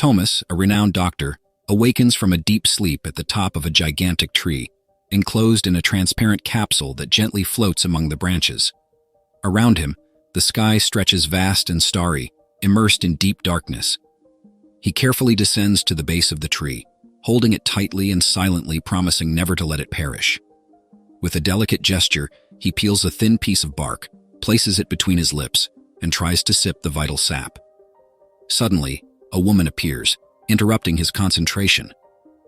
Thomas, a renowned doctor, awakens from a deep sleep at the top of a gigantic tree, enclosed in a transparent capsule that gently floats among the branches. Around him, the sky stretches vast and starry, immersed in deep darkness. He carefully descends to the base of the tree, holding it tightly and silently, promising never to let it perish. With a delicate gesture, he peels a thin piece of bark, places it between his lips, and tries to sip the vital sap. Suddenly, a woman appears, interrupting his concentration.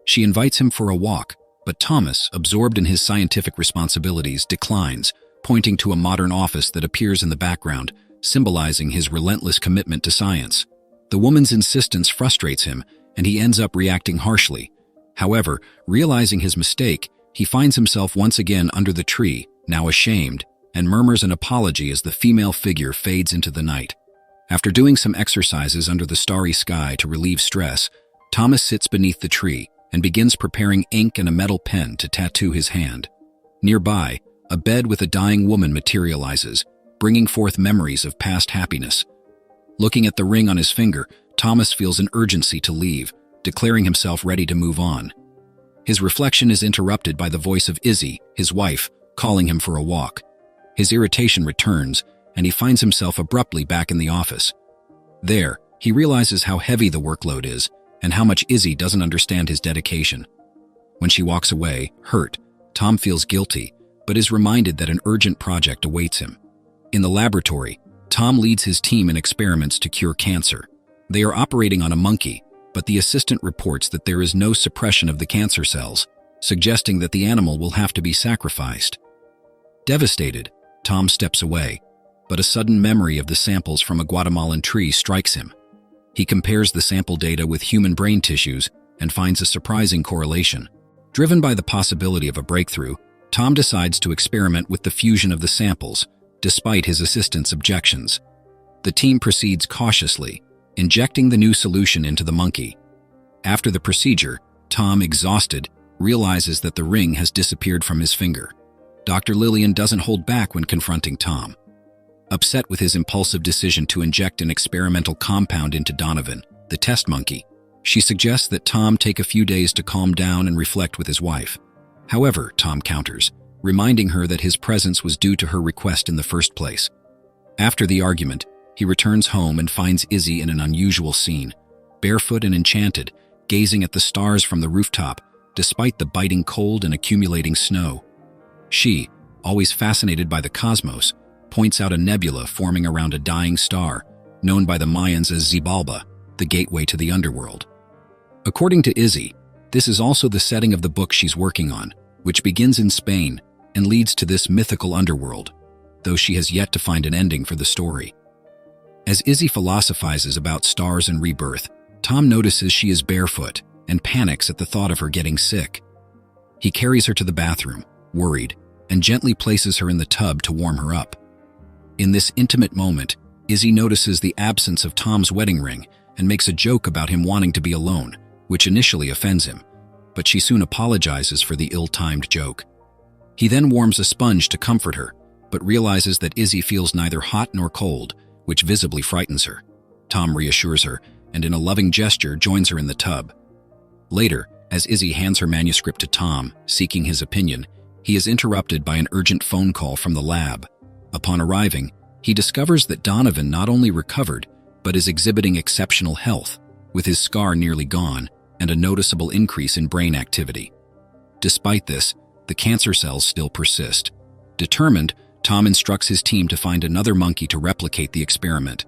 She invites him for a walk, but Thomas, absorbed in his scientific responsibilities, declines, pointing to a modern office that appears in the background, symbolizing his relentless commitment to science. The woman's insistence frustrates him, and he ends up reacting harshly. However, realizing his mistake, he finds himself once again under the tree, now ashamed, and murmurs an apology as the female figure fades into the night. After doing some exercises under the starry sky to relieve stress, Thomas sits beneath the tree and begins preparing ink and a metal pen to tattoo his hand. Nearby, a bed with a dying woman materializes, bringing forth memories of past happiness. Looking at the ring on his finger, Thomas feels an urgency to leave, declaring himself ready to move on. His reflection is interrupted by the voice of Izzy, his wife, calling him for a walk. His irritation returns, and he finds himself abruptly back in the office. There, he realizes how heavy the workload is and how much Izzy doesn't understand his dedication. When she walks away, hurt, Tom feels guilty, but is reminded that an urgent project awaits him. In the laboratory, Tom leads his team in experiments to cure cancer. They are operating on a monkey, but the assistant reports that there is no suppression of the cancer cells, suggesting that the animal will have to be sacrificed. Devastated, Tom steps away, but a sudden memory of the samples from a Guatemalan tree strikes him. He compares the sample data with human brain tissues and finds a surprising correlation. Driven by the possibility of a breakthrough, Tom decides to experiment with the fusion of the samples, despite his assistant's objections. The team proceeds cautiously, injecting the new solution into the monkey. After the procedure, Tom, exhausted, realizes that the ring has disappeared from his finger. Dr. Lillian doesn't hold back when confronting Tom. Upset with his impulsive decision to inject an experimental compound into Donovan, the test monkey, she suggests that Tom take a few days to calm down and reflect with his wife. However, Tom counters, reminding her that his presence was due to her request in the first place. After the argument, he returns home and finds Izzy in an unusual scene, barefoot and enchanted, gazing at the stars from the rooftop, despite the biting cold and accumulating snow. She, always fascinated by the cosmos, points out a nebula forming around a dying star, known by the Mayans as Xibalba, the gateway to the underworld. According to Izzy, this is also the setting of the book she's working on, which begins in Spain and leads to this mythical underworld, though she has yet to find an ending for the story. As Izzy philosophizes about stars and rebirth, Tom notices she is barefoot and panics at the thought of her getting sick. He carries her to the bathroom, worried, and gently places her in the tub to warm her up. In this intimate moment, Izzy notices the absence of Tom's wedding ring and makes a joke about him wanting to be alone, which initially offends him, but she soon apologizes for the ill-timed joke. He then warms a sponge to comfort her, but realizes that Izzy feels neither hot nor cold, which visibly frightens her. Tom reassures her, and in a loving gesture joins her in the tub. Later, as Izzy hands her manuscript to Tom, seeking his opinion, he is interrupted by an urgent phone call from the lab. Upon arriving, he discovers that Donovan not only recovered, but is exhibiting exceptional health, with his scar nearly gone and a noticeable increase in brain activity. Despite this, the cancer cells still persist. Determined, Tom instructs his team to find another monkey to replicate the experiment.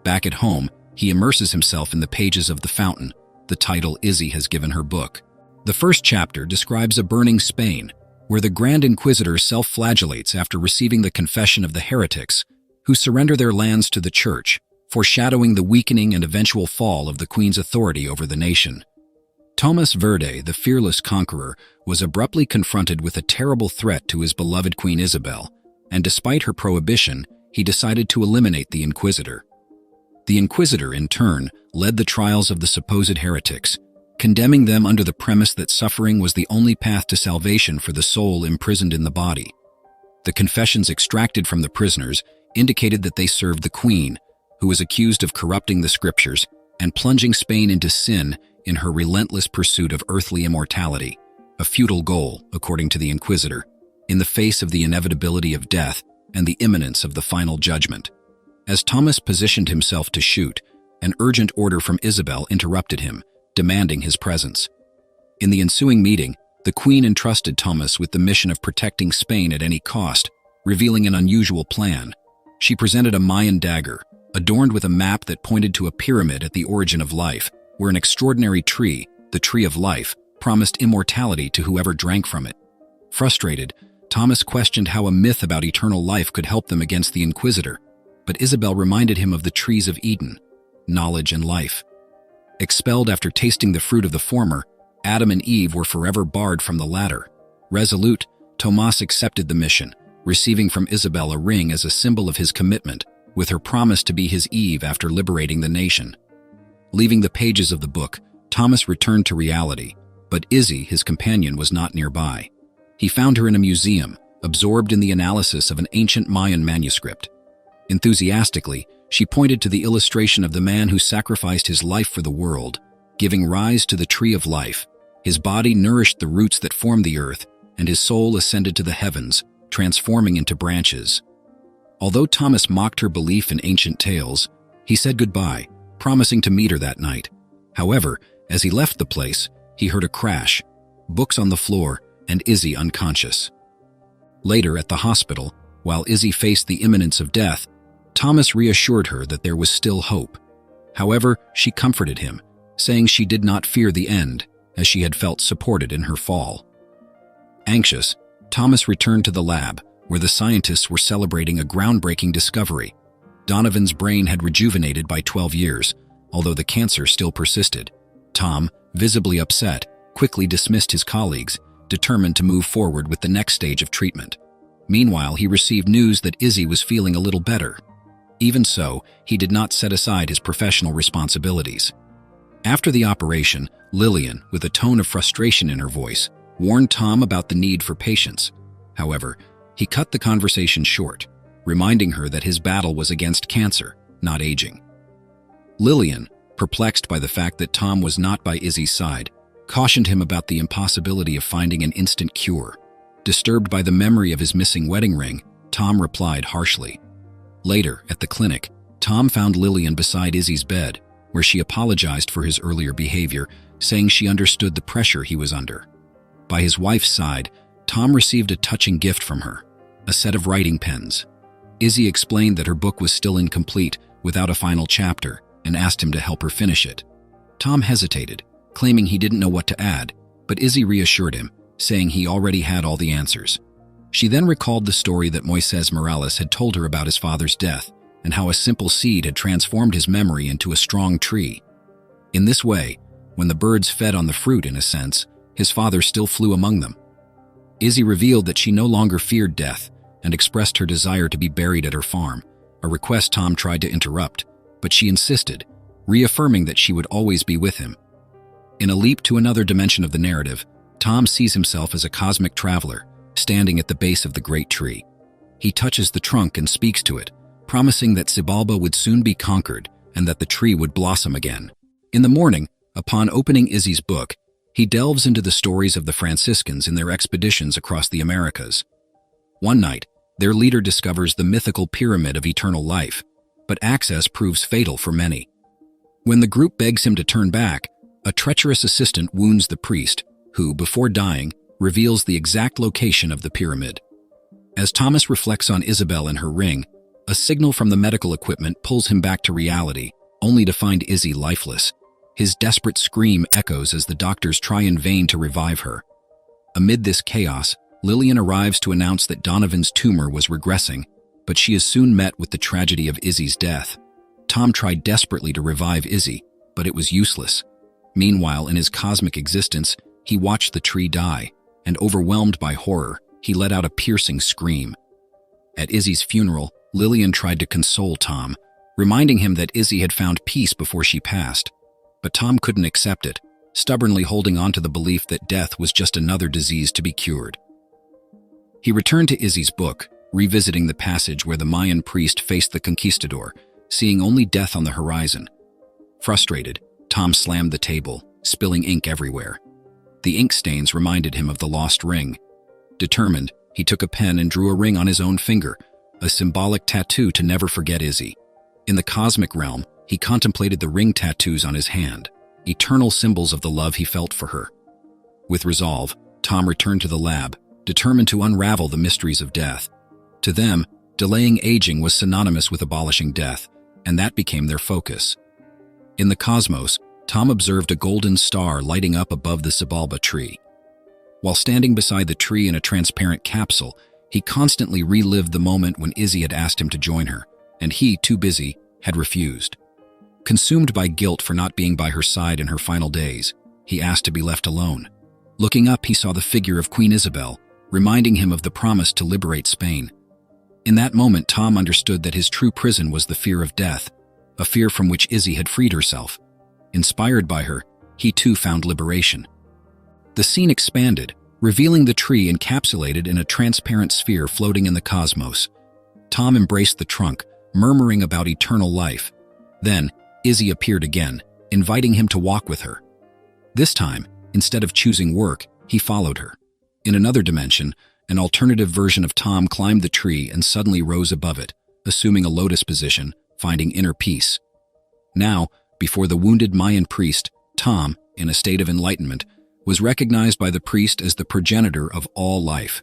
Back at home, he immerses himself in the pages of The Fountain, the title Izzy has given her book. The first chapter describes a burning Spain, where the Grand Inquisitor self-flagellates after receiving the confession of the heretics, who surrender their lands to the Church, foreshadowing the weakening and eventual fall of the Queen's authority over the nation. Tomás Verde, the fearless conqueror, was abruptly confronted with a terrible threat to his beloved Queen Isabel, and despite her prohibition, he decided to eliminate the Inquisitor. The Inquisitor, in turn, led the trials of the supposed heretics, condemning them under the premise that suffering was the only path to salvation for the soul imprisoned in the body. The confessions extracted from the prisoners indicated that they served the Queen, who was accused of corrupting the scriptures and plunging Spain into sin in her relentless pursuit of earthly immortality, a futile goal, according to the Inquisitor, in the face of the inevitability of death and the imminence of the final judgment. As Thomas positioned himself to shoot, an urgent order from Isabel interrupted him, demanding his presence. In the ensuing meeting, the Queen entrusted Thomas with the mission of protecting Spain at any cost, revealing an unusual plan. She presented a Mayan dagger, adorned with a map that pointed to a pyramid at the origin of life, where an extraordinary tree, the Tree of Life, promised immortality to whoever drank from it. Frustrated, Thomas questioned how a myth about eternal life could help them against the Inquisitor, but Isabel reminded him of the trees of Eden, knowledge and life. Expelled after tasting the fruit of the former, Adam and Eve were forever barred from the latter. Resolute, Thomas accepted the mission, receiving from Isabel a ring as a symbol of his commitment, with her promise to be his Eve after liberating the nation. Leaving the pages of the book, Thomas returned to reality, but Izzy, his companion, was not nearby. He found her in a museum, absorbed in the analysis of an ancient Mayan manuscript. Enthusiastically, she pointed to the illustration of the man who sacrificed his life for the world, giving rise to the Tree of Life. His body nourished the roots that formed the earth, and his soul ascended to the heavens, transforming into branches. Although Thomas mocked her belief in ancient tales, he said goodbye, promising to meet her that night. However, as he left the place, he heard a crash, books on the floor, and Izzy unconscious. Later at the hospital, while Izzy faced the imminence of death, Thomas reassured her that there was still hope. However, she comforted him, saying she did not fear the end, as she had felt supported in her fall. Anxious, Thomas returned to the lab, where the scientists were celebrating a groundbreaking discovery. Donovan's brain had rejuvenated by 12 years, although the cancer still persisted. Tom, visibly upset, quickly dismissed his colleagues, determined to move forward with the next stage of treatment. Meanwhile, he received news that Izzy was feeling a little better. Even so, he did not set aside his professional responsibilities. After the operation, Lillian, with a tone of frustration in her voice, warned Tom about the need for patience. However, he cut the conversation short, reminding her that his battle was against cancer, not aging. Lillian, perplexed by the fact that Tom was not by Izzy's side, cautioned him about the impossibility of finding an instant cure. Disturbed by the memory of his missing wedding ring, Tom replied harshly. Later, at the clinic, Tom found Lillian beside Izzy's bed, where she apologized for his earlier behavior, saying she understood the pressure he was under. By his wife's side, Tom received a touching gift from her, a set of writing pens. Izzy explained that her book was still incomplete, without a final chapter, and asked him to help her finish it. Tom hesitated, claiming he didn't know what to add, but Izzy reassured him, saying he already had all the answers. She then recalled the story that Moises Morales had told her about his father's death, and how a simple seed had transformed his memory into a strong tree. In this way, when the birds fed on the fruit in a sense, his father still flew among them. Izzy revealed that she no longer feared death and expressed her desire to be buried at her farm, a request Tom tried to interrupt, but she insisted, reaffirming that she would always be with him. In a leap to another dimension of the narrative, Tom sees himself as a cosmic traveler, standing at the base of the great tree. He touches the trunk and speaks to it, promising that Xibalba would soon be conquered and that the tree would blossom again. In the morning, upon opening Izzy's book, he delves into the stories of the Franciscans in their expeditions across the Americas. One night, their leader discovers the mythical pyramid of eternal life, but access proves fatal for many. When the group begs him to turn back, a treacherous assistant wounds the priest, who, before dying, reveals the exact location of the pyramid. As Thomas reflects on Isabel and her ring, a signal from the medical equipment pulls him back to reality, only to find Izzy lifeless. His desperate scream echoes as the doctors try in vain to revive her. Amid this chaos, Lillian arrives to announce that Donovan's tumor was regressing, but she is soon met with the tragedy of Izzy's death. Tom tried desperately to revive Izzy, but it was useless. Meanwhile, in his cosmic existence, he watched the tree die, and overwhelmed by horror, he let out a piercing scream. At Izzy's funeral, Lillian tried to console Tom, reminding him that Izzy had found peace before she passed. But Tom couldn't accept it, stubbornly holding on to the belief that death was just another disease to be cured. He returned to Izzy's book, revisiting the passage where the Mayan priest faced the conquistador, seeing only death on the horizon. Frustrated, Tom slammed the table, spilling ink everywhere. The ink stains reminded him of the lost ring. Determined, he took a pen and drew a ring on his own finger, a symbolic tattoo to never forget Izzy. In the cosmic realm, he contemplated the ring tattoos on his hand, eternal symbols of the love he felt for her. With resolve, Tom returned to the lab, determined to unravel the mysteries of death. To them, delaying aging was synonymous with abolishing death, and that became their focus. In the cosmos, Tom observed a golden star lighting up above the Xibalba tree. While standing beside the tree in a transparent capsule, he constantly relived the moment when Izzy had asked him to join her, and he, too busy, had refused. Consumed by guilt for not being by her side in her final days, he asked to be left alone. Looking up, he saw the figure of Queen Isabel, reminding him of the promise to liberate Spain. In that moment, Tom understood that his true prison was the fear of death, a fear from which Izzy had freed herself. Inspired by her, he too found liberation. The scene expanded, revealing the tree encapsulated in a transparent sphere floating in the cosmos. Tom embraced the trunk, murmuring about eternal life. Then, Izzy appeared again, inviting him to walk with her. This time, instead of choosing work, he followed her. In another dimension, an alternative version of Tom climbed the tree and suddenly rose above it, assuming a lotus position, finding inner peace. Now, before the wounded Mayan priest, Tom, in a state of enlightenment, was recognized by the priest as the progenitor of all life.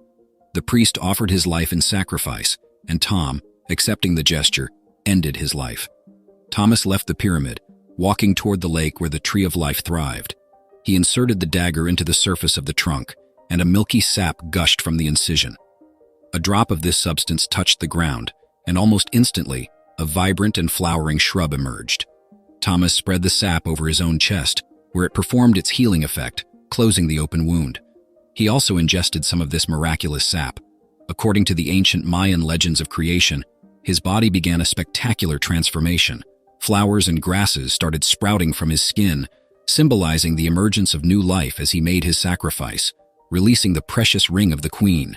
The priest offered his life in sacrifice, and Tom, accepting the gesture, ended his life. Thomas left the pyramid, walking toward the lake where the tree of life thrived. He inserted the dagger into the surface of the trunk, and a milky sap gushed from the incision. A drop of this substance touched the ground, and almost instantly, a vibrant and flowering shrub emerged. Thomas spread the sap over his own chest, where it performed its healing effect, closing the open wound. He also ingested some of this miraculous sap. According to the ancient Mayan legends of creation, his body began a spectacular transformation. Flowers and grasses started sprouting from his skin, symbolizing the emergence of new life as he made his sacrifice, releasing the precious ring of the queen.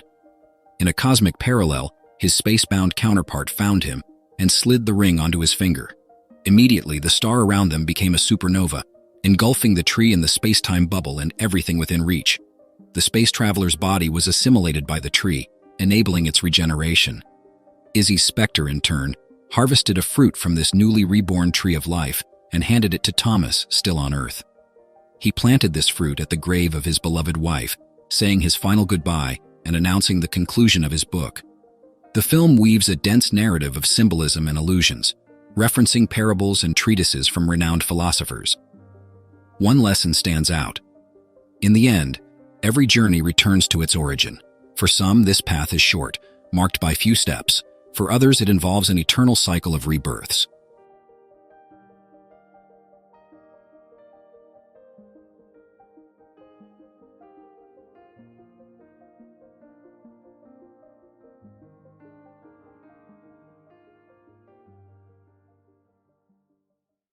In a cosmic parallel, his space-bound counterpart found him and slid the ring onto his finger. Immediately, the star around them became a supernova, engulfing the tree in the space-time bubble and everything within reach. The space traveler's body was assimilated by the tree, enabling its regeneration. Izzy's specter, in turn, harvested a fruit from this newly reborn tree of life and handed it to Thomas, still on Earth. He planted this fruit at the grave of his beloved wife, saying his final goodbye and announcing the conclusion of his book. The film weaves a dense narrative of symbolism and allusions, referencing parables and treatises from renowned philosophers. One lesson stands out. In the end, every journey returns to its origin. For some, this path is short, marked by few steps. For others, it involves an eternal cycle of rebirths.